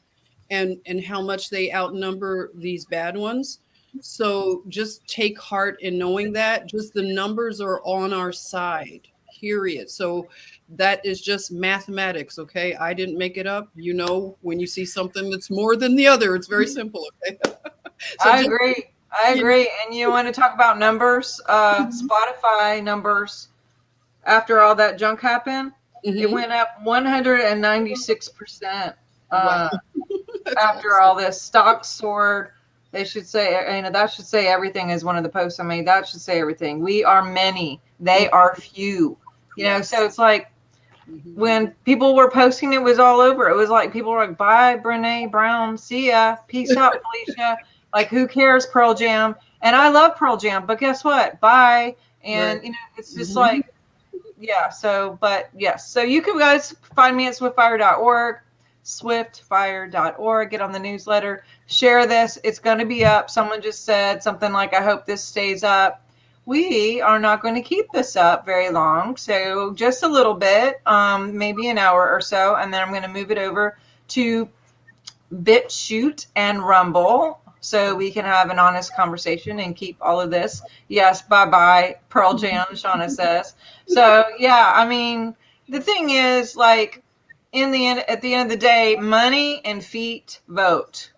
and how much they outnumber these bad ones. So just take heart in knowing that just the numbers are on our side. period. So that is just mathematics, okay? I didn't make it up. You know, when you see something that's more than the other, it's very simple, okay? So I just, agree. I you know, agree. And you want to talk about numbers? Spotify numbers, after all that junk happened, it mhm. went up 196%. Wow. That's After awesome. all this, stocks soared. They should say, you know, that should say everything is one of the posts I made. That should say everything. We are many. They are few. You know, Yes. so it's like Mhm. when people were posting, it was all over. It was like people were like, bye, Brene Brown. See ya. Peace out, Felicia. Like, who cares, Pearl Jam? And I love Pearl Jam, but guess what? Bye. And, Right. you know, it's just Mhm. like, yeah. So, but yes. So you can guys find me at swiftfire.org, get on the newsletter, share this. It's going to be up. Someone just said something like, I hope this stays up. We are not going to keep this up very long. So just a little bit, maybe an hour or so. And then I'm going to move it over to BitChute and Rumble so we can have an honest conversation and keep all of this. Yes, bye-bye, Pearl Jam, Shauna says. So, yeah, I mean, the thing is, like, in the end, at the end of the day, money and feet vote.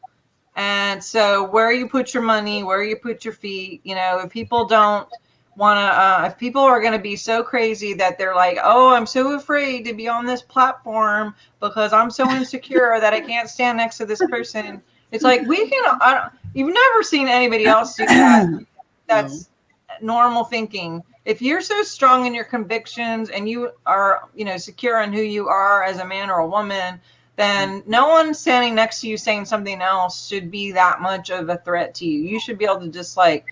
And so where you put your money, where you put your feet, you know, if people don't want to, if people are going to be so crazy that they're like, oh, I'm so afraid to be on this platform because I'm so insecure that I can't stand next to this person. It's like, you've never seen anybody else do that. No. That's normal thinking. If you're so strong in your convictions and you are, you know, secure in who you are as a man or a woman, then no one standing next to you saying something else should be that much of a threat to you. You should be able to just like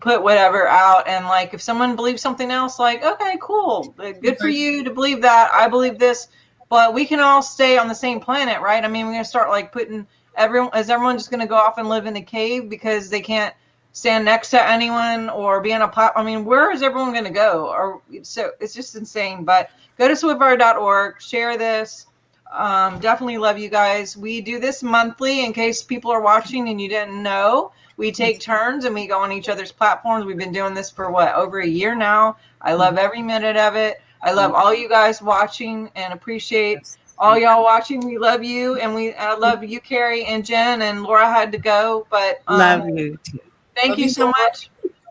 put whatever out, and like if someone believes something else, like, okay, cool, good for Right. you to believe that. I believe this, but we can all stay on the same planet, right? I mean, we're gonna start like putting everyone just gonna go off and live in the cave because they can't stand next to anyone or be on a platform? I mean, where is everyone gonna go? Or so it's just insane. But go to swiftfire.org, share this. Definitely love you guys. We do this monthly in case people are watching and you didn't know. We take turns and we go on each other's platforms. We've been doing this for over a year now. I love every minute of it. I love all you guys watching and appreciate all y'all watching. We love you, and I love you, Kerry and Jen, and Laura had to go, but Love you too. thank Love you you, so Laura. much.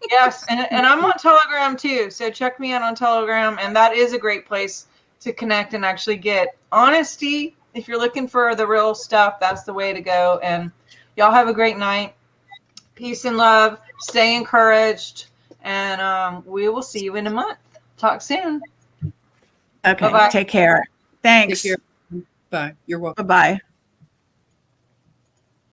Yes, and I'm on Telegram too, so check me out on Telegram, and that is a great place to connect and actually get honesty. If you're looking for the real stuff, that's the way to go. And y'all have a great night. Peace and love. Stay encouraged, and we will see you in a month. Talk soon. Okay. Bye-bye. Take care. Take Thanks. care. Bye. You're welcome. Bye-bye.